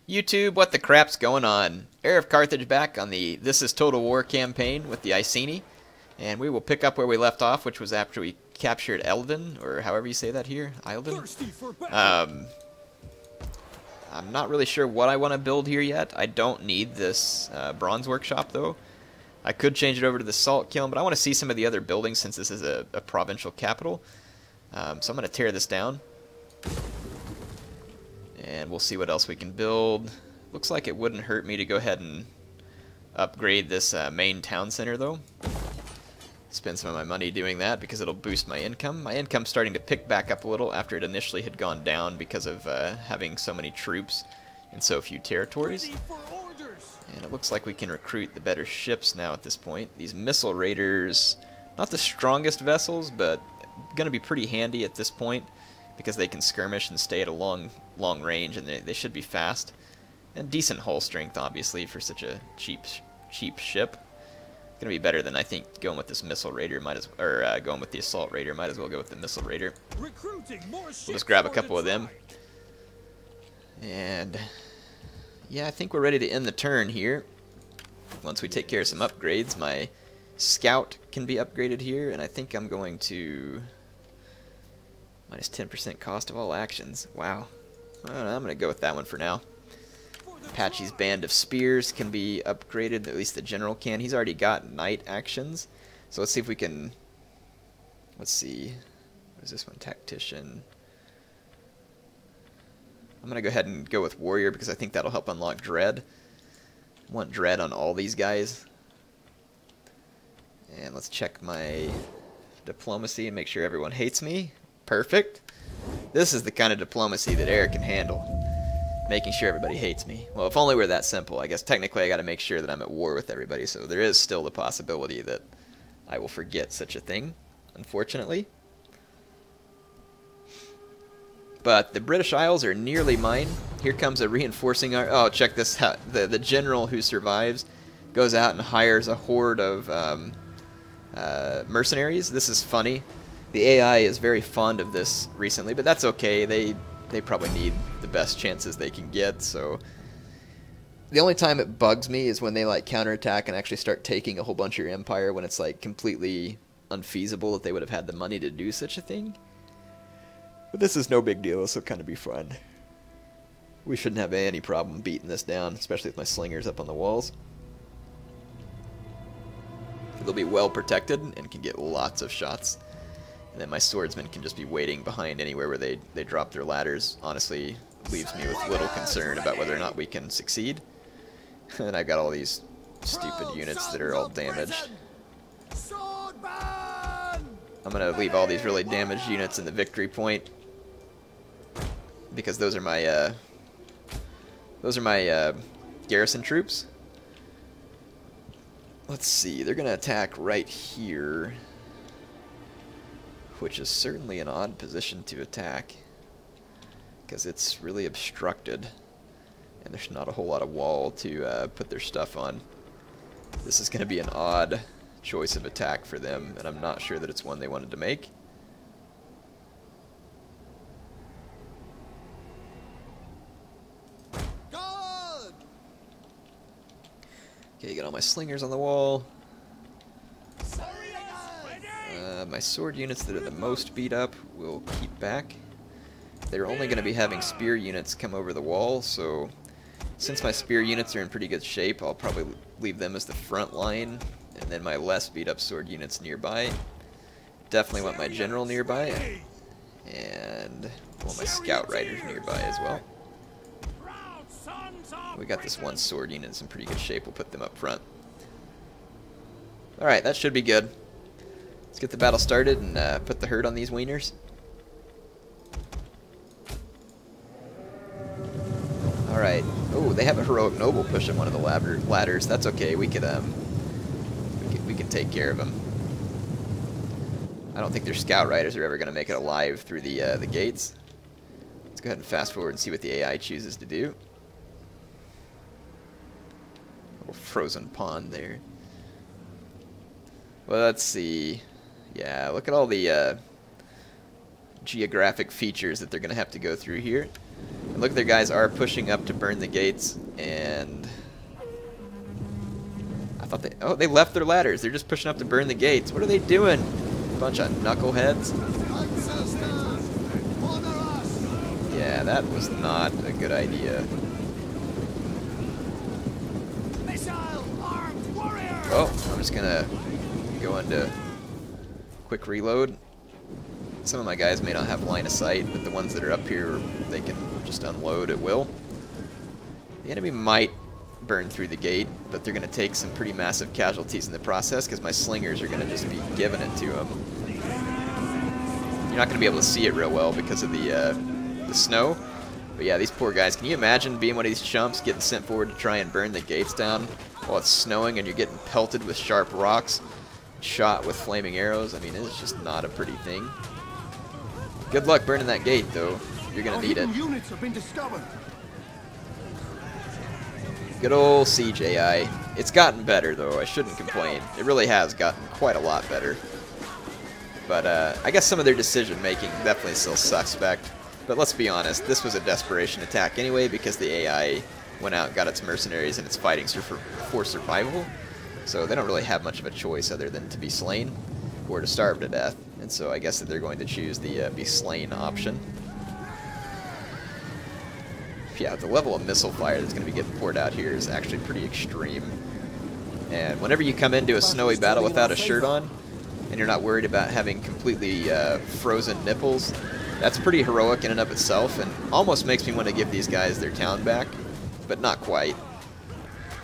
YouTube, what the crap's going on? Heir of Carthage back on the This is Total War campaign with the Iceni, and we will pick up where we left off, which was after we captured Eldon, or however you say that here, Eldon. I'm not really sure what I want to build here yet. I don't need this bronze workshop though. I could change it over to the salt kiln, but I want to see some of the other buildings since this is a provincial capital. So I'm going to tear this down. And we'll see what else we can build. Looks like it wouldn't hurt me to go ahead and upgrade this main town center though. Spend some of my money doing that because it'll boost my income. My income's starting to pick back up a little after it initially had gone down because of having so many troops in so few territories. And it looks like we can recruit the better ships now at this point. These missile raiders, not the strongest vessels, but going to be pretty handy at this point because they can skirmish and stay at a long range, and they should be fast. And decent hull strength, obviously, for such a cheap ship. Gonna be better than I think going with this missile raider going with the assault raider. Might as well go with the missile raider. We'll just grab a couple of them. And yeah, I think we're ready to end the turn here. Once we take care of some upgrades, my scout can be upgraded here, and I think I'm going to minus 10% cost of all actions. Wow. I don't know, I'm going to go with that one for now. Apache's Band of Spears can be upgraded, at least the general can. He's already got knight actions. So let's see if we can... Let's see. What is this one? Tactician. I'm going to go ahead and go with Warrior because I think that'll help unlock Dread. I want Dread on all these guys. And let's check my diplomacy and make sure everyone hates me. Perfect. This is the kind of diplomacy that Heir can handle. Making sure everybody hates me. Well, if only we're that simple. I guess technically I got to make sure that I'm at war with everybody, so there is still the possibility that I will forget such a thing, unfortunately. But the British Isles are nearly mine. Here comes a reinforcing army. Oh, check this out. The general who survives goes out and hires a horde of mercenaries. This is funny. The AI is very fond of this recently, but that's okay. They probably need the best chances they can get, so... The only time it bugs me is when they, like, counterattack and actually start taking a whole bunch of your empire when it's, like, completely unfeasible that they would have had the money to do such a thing. But this is no big deal. This will kind of be fun. We shouldn't have any problem beating this down, especially with my slingers up on the walls. They'll be well protected and can get lots of shots. And then my swordsmen can just be waiting behind anywhere where they drop their ladders. Honestly, leaves me with little concern about whether or not we can succeed. And I got all these stupid units that are all damaged. I'm going to leave all these really damaged units in the victory point. Because those are my garrison troops. Let's see, they're going to attack right here, which is certainly an odd position to attack because it's really obstructed and there's not a whole lot of wall to put their stuff on. This is going to be an odd choice of attack for them, and I'm not sure that it's one they wanted to make. Okay, got all my slingers on the wall. My sword units that are the most beat up will keep back. They're only going to be having spear units come over the wall, so since my spear units are in pretty good shape, I'll probably leave them as the front line, and then my less beat up sword units nearby. Definitely want my general nearby, and I want my scout riders nearby as well. We got this one sword unit in some pretty good shape. We'll put them up front. Alright, that should be good. Let's get the battle started and put the hurt on these wieners. Alright. Oh, they have a heroic noble pushing one of the ladders. That's okay. We can take care of them. I don't think their scout riders are ever going to make it alive through the gates. Let's go ahead and fast forward and see what the AI chooses to do. Little frozen pond there. Well, let's see. Yeah, look at all the geographic features that they're going to have to go through here. Look, their guys are pushing up to burn the gates, and I thought they left their ladders. They're just pushing up to burn the gates. What are they doing? Bunch of knuckleheads. Yeah, that was not a good idea. Oh, I'm just gonna go into quick reload. Some of my guys may not have line of sight, but the ones that are up here, they can just unload at will. The enemy might burn through the gate, but they're going to take some pretty massive casualties in the process because my slingers are going to just be giving it to them. You're not going to be able to see it real well because of the snow. But yeah, these poor guys. Can you imagine being one of these chumps getting sent forward to try and burn the gates down while it's snowing and you're getting pelted with sharp rocks, shot with flaming arrows? I mean, it's just not a pretty thing. Good luck burning that gate, though. You're going to need it. Units have been discovered. Good old siege AI. It's gotten better, though. I shouldn't complain. It really has gotten quite a lot better. But I guess some of their decision-making definitely still suspect. But let's be honest, this was a desperation attack anyway because the AI went out and got its mercenaries and it's fighting for survival. So they don't really have much of a choice other than to be slain or to starve to death. And so I guess that they're going to choose the be slain option. Yeah, the level of missile fire that's going to be getting poured out here is actually pretty extreme. And whenever you come into a snowy battle without a shirt on, and you're not worried about having completely frozen nipples, that's pretty heroic in and of itself, and almost makes me want to give these guys their town back, but not quite.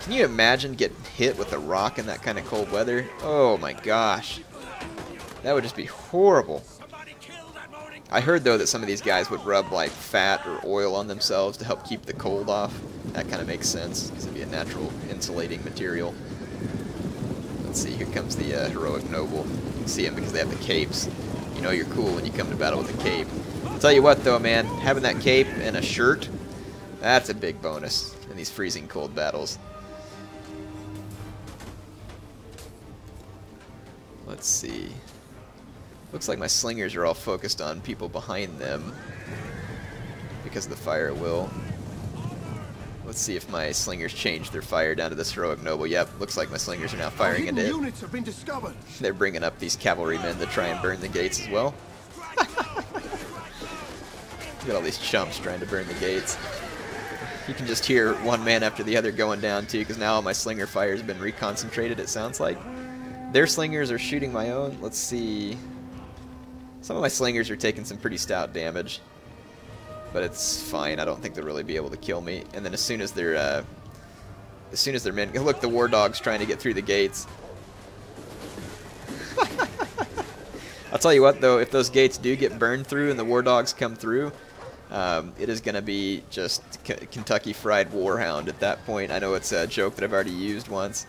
Can you imagine getting hit with a rock in that kind of cold weather? Oh my gosh. That would just be horrible. I heard, though, that some of these guys would rub, like, fat or oil on themselves to help keep the cold off. That kind of makes sense, because it'd be a natural insulating material. Let's see, here comes the heroic noble. You can see him because they have the capes. You know you're cool when you come to battle with a cape. I'll tell you what, though, man, having that cape and a shirt, that's a big bonus in these freezing cold battles. Let's see. Looks like my slingers are all focused on people behind them because of the fire at will. Let's see if my slingers change their fire down to this heroic noble. Yep, looks like my slingers are now firing into it. Units have been discovered. They're bringing up these cavalrymen to try and burn the gates as well. Look at all these chumps trying to burn the gates. You can just hear one man after the other going down too, because now all my slinger fire has been reconcentrated, it sounds like. Their slingers are shooting my own. Let's see. Some of my slingers are taking some pretty stout damage, but it's fine. I don't think they'll really be able to kill me. And then as soon as their men, look, the war dog's trying to get through the gates. I'll tell you what, though, if those gates do get burned through and the war dogs come through, it is going to be just Kentucky Fried Warhound at that point. I know it's a joke that I've already used once,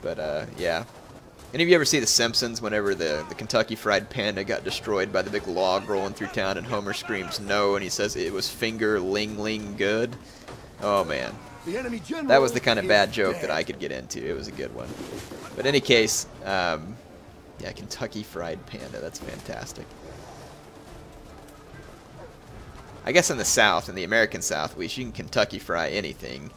but yeah. Any of you ever see The Simpsons whenever the Kentucky Fried Panda got destroyed by the big log rolling through town and Homer screams no and he says it was finger ling ling good? Oh man. That was the kind of bad joke that I could get into. It was a good one. But in any case, yeah, Kentucky Fried Panda, that's fantastic. I guess in the South, in the American South at least, you can Kentucky fry anything.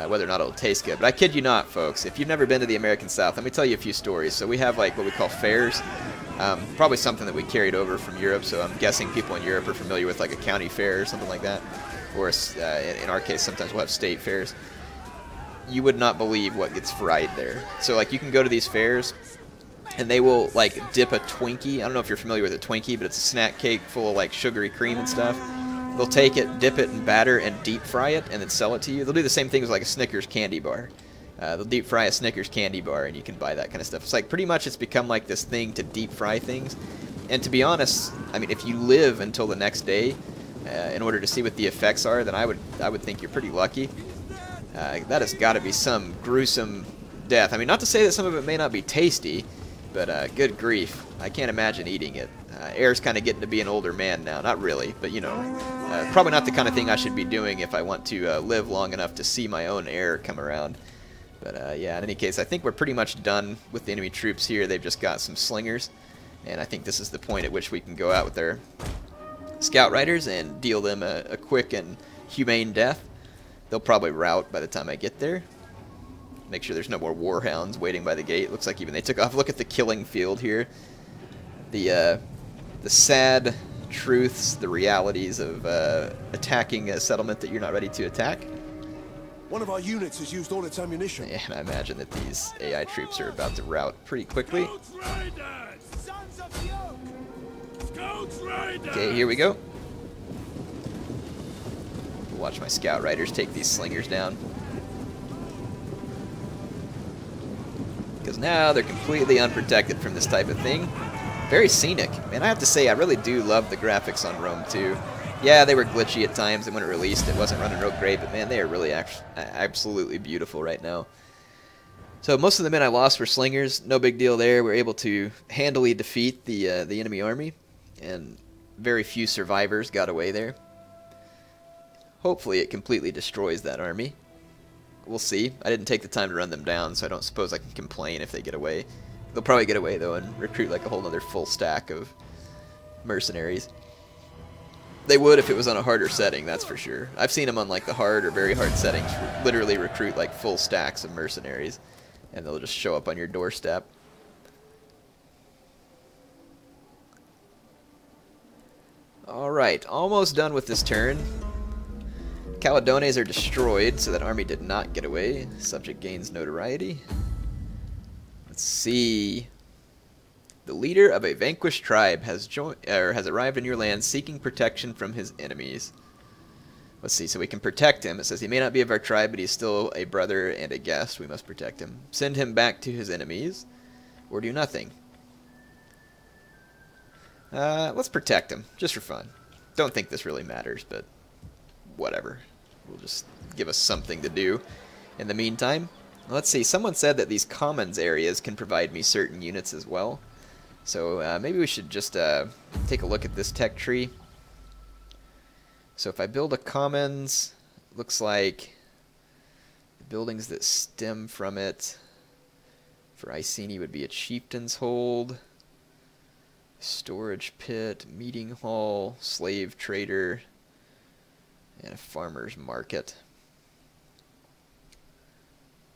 Whether or not it'll taste good. But I kid you not, folks, if you've never been to the American South, let me tell you a few stories. So we have like what we call fairs, probably something that we carried over from Europe, so I'm guessing people in Europe are familiar with like a county fair or something like that. Or in our case, sometimes we'll have state fairs. You would not believe what gets fried there. So like you can go to these fairs, and they will like dip a Twinkie. I don't know if you're familiar with a Twinkie, but it's a snack cake full of like sugary cream and stuff. They'll take it, dip it in batter, and deep fry it, and then sell it to you. They'll do the same thing as like a Snickers candy bar. They'll deep fry a Snickers candy bar, and you can buy that kind of stuff. It's like pretty much it's become like this thing to deep fry things. And to be honest, I mean, if you live until the next day in order to see what the effects are, then I would think you're pretty lucky. That has got to be some gruesome death. I mean, not to say that some of it may not be tasty, but good grief, I can't imagine eating it. Heir's kind of getting to be an older man now. Not really, but you know, probably not the kind of thing I should be doing if I want to live long enough to see my own heir come around. But yeah, in any case, I think we're pretty much done with the enemy troops here. They've just got some slingers, and I think this is the point at which we can go out with their scout riders and deal them a quick and humane death. They'll probably rout by the time I get there. Make sure there's no more warhounds waiting by the gate. Looks like even they took off. Look at the killing field here. The sad truths, the realities of attacking a settlement that you're not ready to attack. One of our units has used all its ammunition. And I imagine that these AI troops are about to rout pretty quickly. Okay, here we go. Watch my scout riders take these slingers down. Because now they're completely unprotected from this type of thing. Very scenic. Man, I have to say, I really do love the graphics on Rome 2. Yeah, they were glitchy at times, and when it released, it wasn't running real great, but man, they are really absolutely beautiful right now. So most of the men I lost were slingers. No big deal there. We were able to handily defeat the enemy army, and very few survivors got away there. Hopefully it completely destroys that army. We'll see. I didn't take the time to run them down, so I don't suppose I can complain if they get away. They'll probably get away, though, and recruit like a whole other full stack of mercenaries. They would if it was on a harder setting, that's for sure. I've seen them on like the hard or very hard settings literally recruit like full stacks of mercenaries, and they'll just show up on your doorstep. Alright, almost done with this turn. Caledones are destroyed, so that army did not get away. Subject gains notoriety. Let's see. The leader of a vanquished tribe has arrived in your land seeking protection from his enemies. Let's see, so we can protect him. It says he may not be of our tribe, but he's still a brother and a guest. We must protect him. Send him back to his enemies, or do nothing. Let's protect him, just for fun. Don't think this really matters, but whatever. We'll just give us something to do. In the meantime, let's see, someone said that these commons areas can provide me certain units as well. So maybe we should just take a look at this tech tree. So if I build a commons, looks like the buildings that stem from it for Iceni would be a chieftain's hold, storage pit, meeting hall, slave trader, and a farmer's market.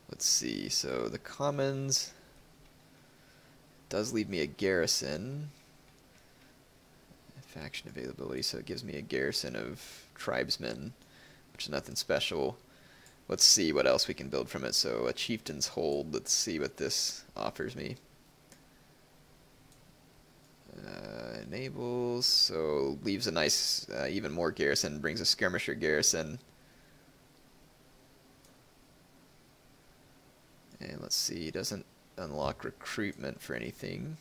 Let's see, so the commons does leave me a garrison. Faction availability, so it gives me a garrison of tribesmen, which is nothing special. Let's see what else we can build from it. So a chieftain's hold, let's see what this offers me. Enables, so leaves a nice, even more garrison, brings a skirmisher garrison. And let's see, doesn't unlock recruitment for anything.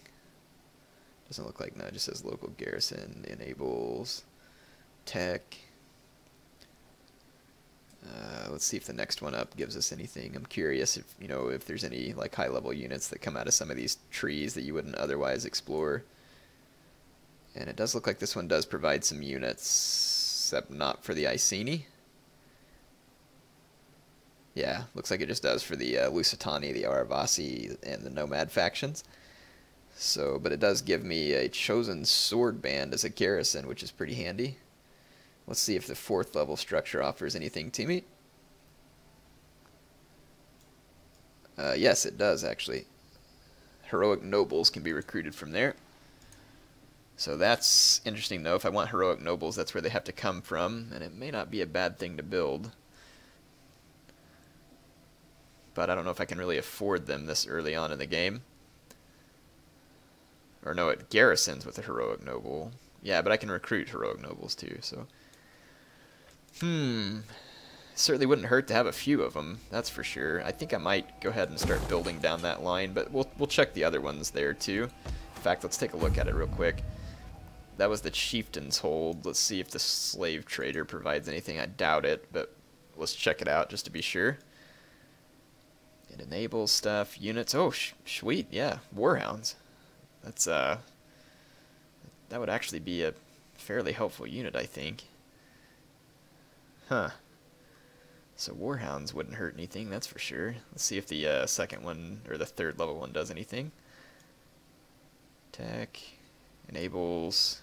Doesn't look like, no, it just says local garrison, enables, tech. Let's see if the next one up gives us anything. I'm curious if, you know, if there's any like high level units that come out of some of these trees that you wouldn't otherwise explore. And it does look like this one does provide some units, except not for the Iceni. Yeah, looks like it just does for the Lusitani, the Aravasi, and the Nomad factions. So, but it does give me a chosen sword band as a garrison, which is pretty handy. Let's see if the 4th level structure offers anything to me. Yes, it does, actually. Heroic nobles can be recruited from there. So that's interesting, though. If I want heroic nobles, that's where they have to come from, and it may not be a bad thing to build. But I don't know if I can really afford them this early on in the game. Or no, it garrisons with a heroic noble. Yeah, but I can recruit heroic nobles too, so. Certainly wouldn't hurt to have a few of them, that's for sure. I think I might go ahead and start building down that line, but we'll check the other ones there too. In fact, let's take a look at it real quick. That was the chieftain's hold. Let's see if the slave trader provides anything. I doubt it, but let's check it out just to be sure. It enables stuff, units. Oh, sweet, yeah, warhounds. That's that would actually be a fairly helpful unit, I think. Huh. So warhounds wouldn't hurt anything, that's for sure. Let's see if the second one or the 3rd level one does anything. Tech enables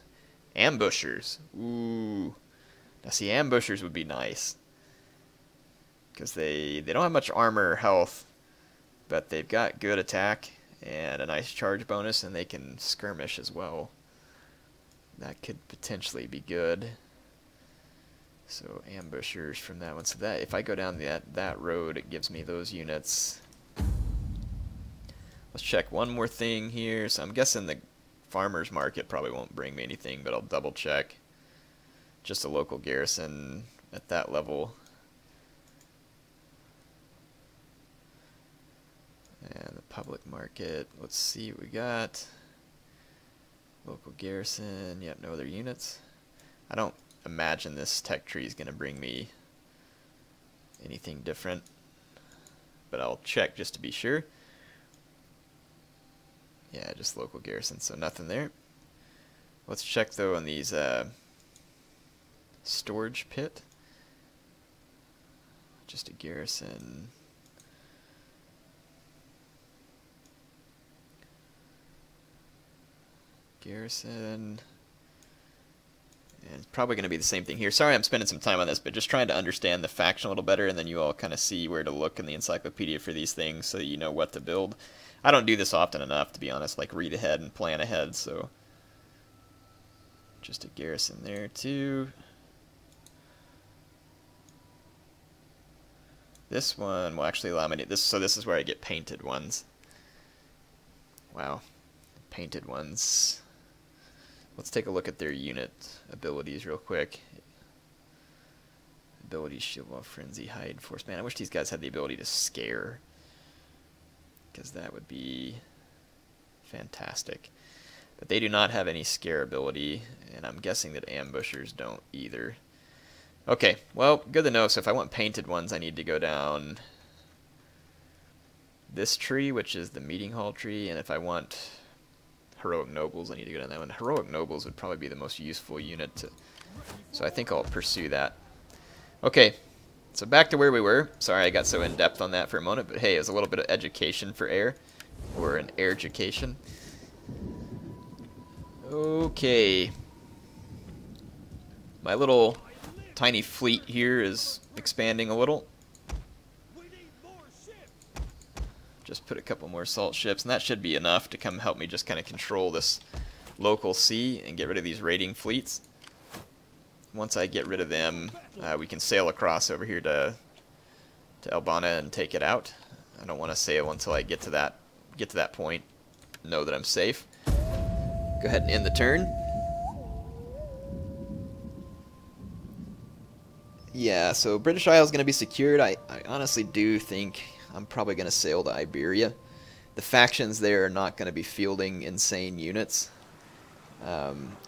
ambushers. Ooh, Now see, ambushers would be nice. Because they don't have much armor or health, but they've got good attack and a nice charge bonus, and they can skirmish as well. That could potentially be good. So ambushers from that one. So that if I go down that road, it gives me those units. Let's check one more thing here. So I'm guessing the farmer's market probably won't bring me anything, but I'll double check. Just a local garrison at that level. And the public market, let's see what we got. Local garrison, yep, no other units. I don't imagine this tech tree is going to bring me anything different, but I'll check just to be sure. Yeah, just local garrison, so nothing there. Let's check though on these storage pit. Just a garrison. Garrison. And it's probably going to be the same thing here. Sorry I'm spending some time on this, but just trying to understand the faction a little better, and then you all kind of see where to look in the encyclopedia for these things so that you know what to build. I don't do this often enough, to be honest, like read ahead and plan ahead, so just a garrison there too. This one will actually allow me to, so this is where I get painted ones. Wow, painted ones. Let's take a look at their unit abilities real quick. Abilities, shield wall, frenzy, hide, force. Man, I wish these guys had the ability to scare, because that would be fantastic. But they do not have any scare ability, and I'm guessing that ambushers don't either. Okay, well, good to know. So if I want painted ones, I need to go down this tree, which is the meeting hall tree, and if I want heroic nobles, I need to go down that one. Heroic nobles would probably be the most useful unit to, so I think I'll pursue that. Okay, so back to where we were. Sorry I got so in depth on that for a moment, but hey, it was a little bit of education for Heir, or an Heir-education. Okay, my little tiny fleet here is expanding a little. Just put a couple more salt ships, and that should be enough to come help me just kind of control this local sea and get rid of these raiding fleets. Once I get rid of them, we can sail across over here to Albana and take it out. I don't want to sail until I get to that point. Know that I'm safe. Go ahead and end the turn. Yeah, so British Isle is going to be secured. I honestly do think I'm probably going to sail to Iberia. The factions there are not going to be fielding insane units.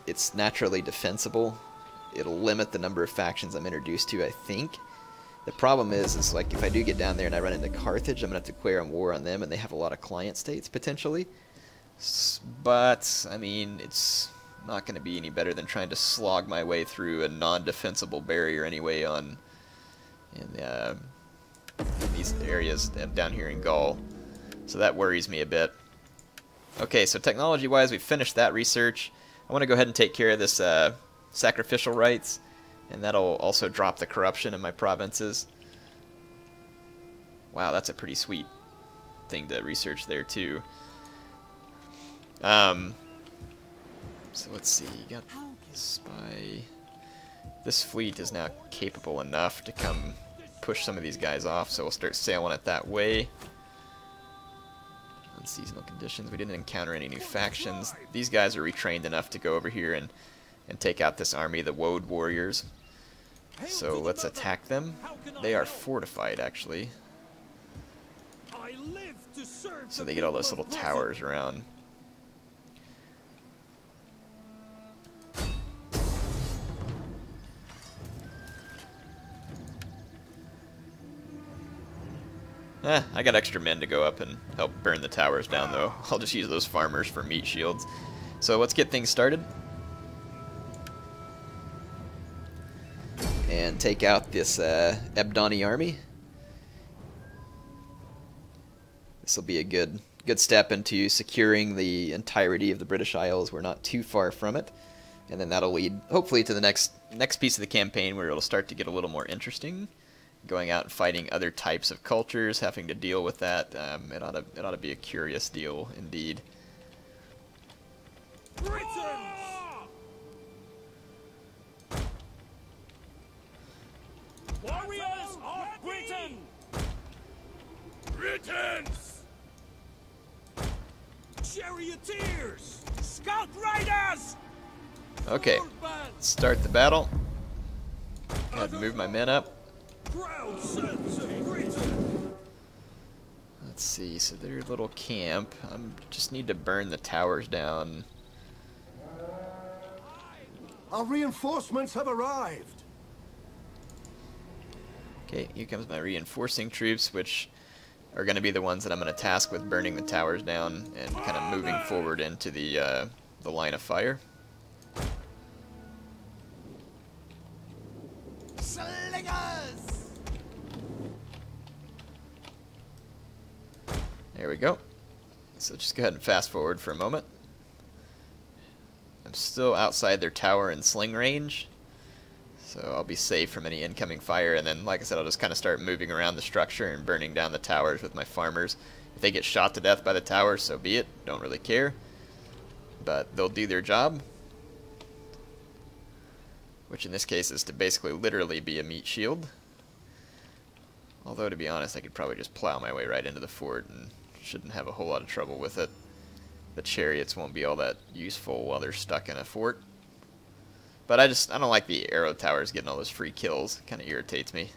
It's naturally defensible. It'll limit the number of factions I'm introduced to, I think. The problem is like if I do get down there and I run into Carthage, I'm going to have to declare war on them, and they have a lot of client states, potentially. But, I mean, it's not going to be any better than trying to slog my way through a non-defensible barrier anyway in these areas down here in Gaul. So that worries me a bit. Okay, so technology-wise, we've finished that research. I want to go ahead and take care of this sacrificial rites, and that'll also drop the corruption in my provinces. Wow, that's a pretty sweet thing to research there too. So let's see, you got spy. This fleet is now capable enough to come push some of these guys off, so we'll start sailing it that way. Unseasonal conditions. We didn't encounter any new factions. These guys are retrained enough to go over here and take out this army, the Woad warriors. So let's attack them. They are fortified, actually. So they get all those little towers around. I got extra men to go up and help burn the towers down, though. I'll just use those farmers for meat shields. So let's get things started. And take out this Ebdani army. This will be a good step into securing the entirety of the British Isles. We're not too far from it. And then that'll lead, hopefully, to the next piece of the campaign where it'll start to get a little more interesting. Going out and fighting other types of cultures, having to deal with that. It ought to be a curious deal, indeed. Warriors of Britain! Britons! Charioteers! Scout riders! Okay, let's start the battle. Go ahead and move my men up. Proud sons of Britain! Let's see, so their little camp. I just need to burn the towers down. Our reinforcements have arrived. Okay, here comes my reinforcing troops, which are going to be the ones that I'm going to task with burning the towers down and kind of moving forward into the line of fire. Slingers! There we go. So just go ahead and fast forward for a moment. I'm still outside their tower and sling range, so I'll be safe from any incoming fire, and then, like I said, I'll just kind of start moving around the structure and burning down the towers with my farmers. If they get shot to death by the towers, so be it. Don't really care. But they'll do their job, which in this case is to basically literally be a meat shield. Although, to be honest, I could probably just plow my way right into the fort and shouldn't have a whole lot of trouble with it. The chariots won't be all that useful while they're stuck in a fort. But I don't like the arrow towers getting all those free kills. It kind of irritates me.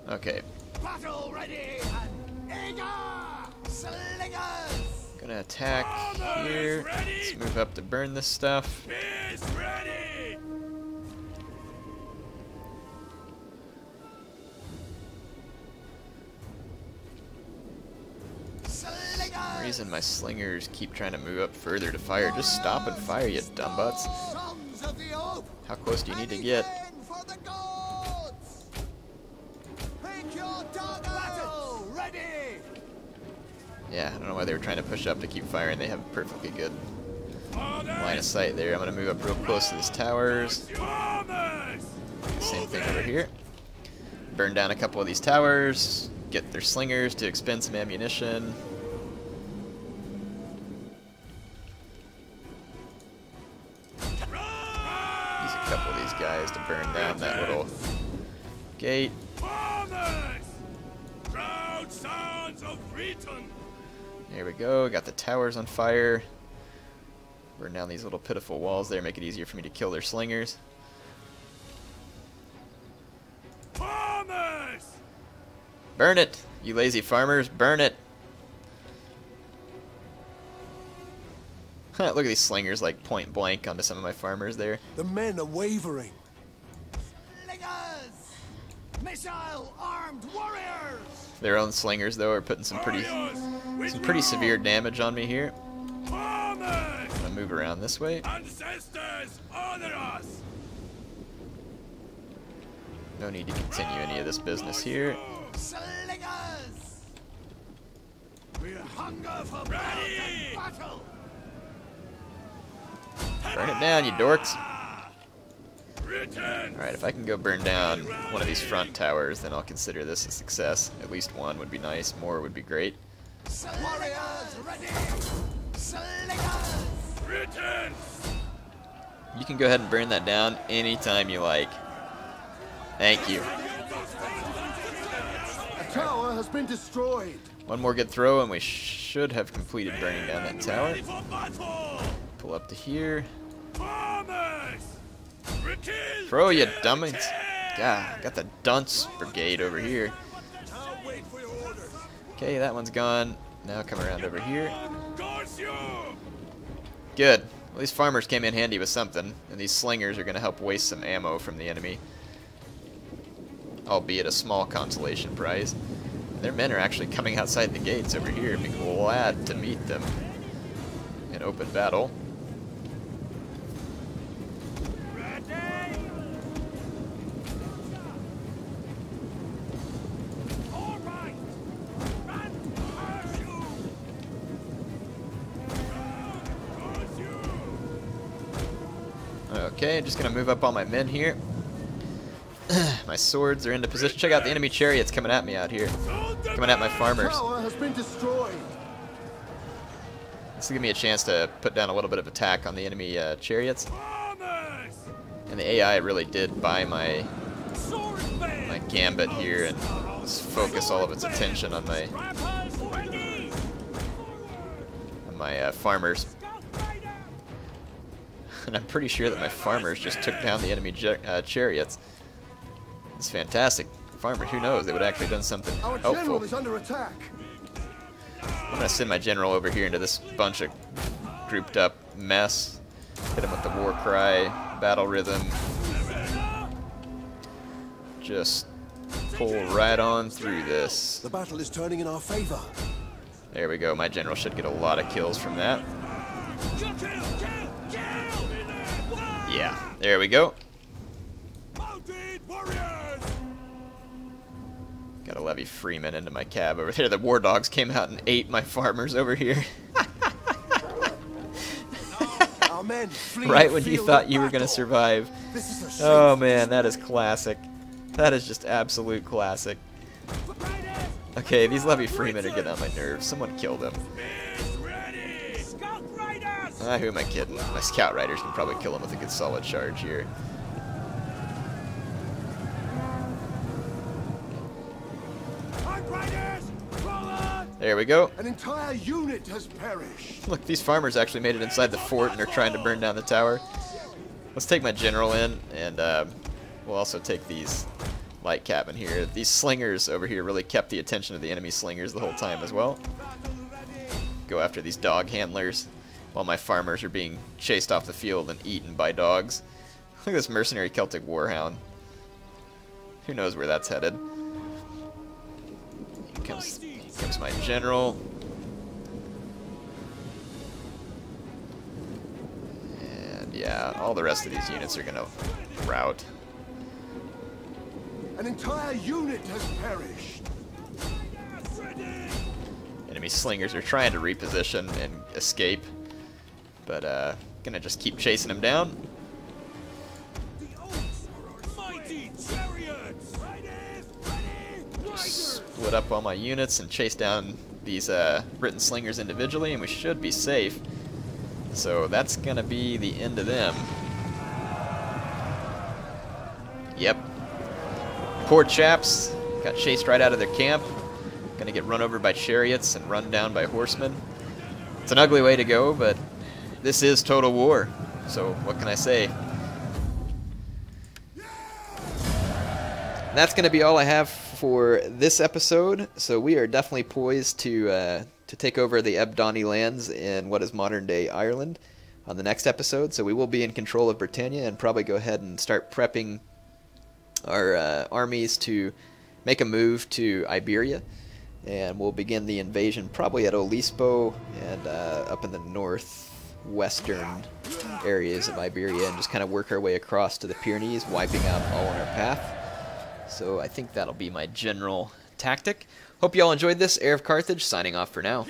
Okay. Battle ready and eager! Slingers! Gonna attack here. Let's move up to burn this stuff. Is ready! For some reason my slingers keep trying to move up further to fire. Just stop and fire, you dumbbutts. How close do you need to get? Yeah, I don't know why they were trying to push up to keep firing. They have a perfectly good line of sight there. I'm going to move up real close to these towers. Same thing over here. Burn down a couple of these towers. Get their slingers to expend some ammunition. Use a couple of these guys to burn down that little gate. Proud sons of Britain! There we go, got the towers on fire. Burn down these little pitiful walls there, make it easier for me to kill their slingers. Farmers! Burn it, you lazy farmers, burn it! Look at these slingers like point blank onto some of my farmers there. The men are wavering. Slingers! Missile armed warriors! Their own slingers though are putting some pretty severe damage on me here. Farmers! I'm gonna move around this way. Ancestors honor us! No need to continue any of this business here. Slingers! We hunger for blood and battle! Burn it down, you dorks. Britain! Alright, if I can go burn down one of these front towers, then I'll consider this a success. At least one would be nice, more would be great. Warriors ready! Slingers! Britain! You can go ahead and burn that down anytime you like. Thank you. A tower has been destroyed. One more good throw and we should have completed burning down that tower. Ready for battle! Pull up to here. Farmers! Throw, you dummies. God, got the dunce brigade over here. I'll wait for your orders. Okay, that one's gone. Now come around over here. Guards you! Good. Well, these farmers came in handy with something, and these slingers are going to help waste some ammo from the enemy. Albeit a small consolation prize. Their men are actually coming outside the gates over here. I'd be glad to meet them in open battle. Okay, just gonna move up all my men here. My swords are into position. Check out the enemy chariots coming at me out here. Coming at my farmers. Tower has been destroyed. This will give me a chance to put down a little bit of attack on the enemy chariots. And the AI really did buy my gambit here and just focus all of its attention on my farmers. And I'm pretty sure that my farmers just took down the enemy chariots. It's fantastic. Farmers, who knows? They would have actually done something Our helpful. general is under attack. I'm going to send my general over here into this bunch of grouped up mess. Hit him with the war cry, battle rhythm. Just pull right on through this. The battle is turning in our favor. There we go. My general should get a lot of kills from that. Yeah, there we go. Gotta levy freemen into my cab over there. The war dogs came out and ate my farmers over here. Our men flee Right the when you field thought of you were gonna battle. survive. This is a Oh shameful man, that is classic. That is just absolute classic. Okay, these levy freemen are getting on my nerves. Someone kill them. Who am I kidding? My scout riders can probably kill him with a good solid charge here. There we go. An entire unit has perished. Look, these farmers actually made it inside the fort and are trying to burn down the tower. Let's take my general in, and we'll also take these light cabin here. These slingers over here really kept the attention of the enemy slingers the whole time as well. Go after these dog handlers while my farmers are being chased off the field and eaten by dogs. Look at this mercenary Celtic warhound. Who knows where that's headed? Here comes my general. And yeah, all the rest of these units are gonna rout. An entire unit has perished. Enemy slingers are trying to reposition and escape, but gonna just keep chasing them down. Split up all my units and chase down these Briton slingers individually, and we should be safe. So that's gonna be the end of them. Yep. Poor chaps got chased right out of their camp. Gonna get run over by chariots and run down by horsemen. It's an ugly way to go, but this is total war. So what can I say? That's gonna be all I have for this episode. So we are definitely poised to take over the Ebdoni lands in what is modern-day Ireland on the next episode. So we will be in control of Britannia and probably go ahead and start prepping our armies to make a move to Iberia. And we'll begin the invasion probably at Olispo and up in the northwestern areas of Iberia, and just kind of work our way across to the Pyrenees, wiping out all on our path. So I think that'll be my general tactic. Hope you all enjoyed this. Heir of Carthage, signing off for now.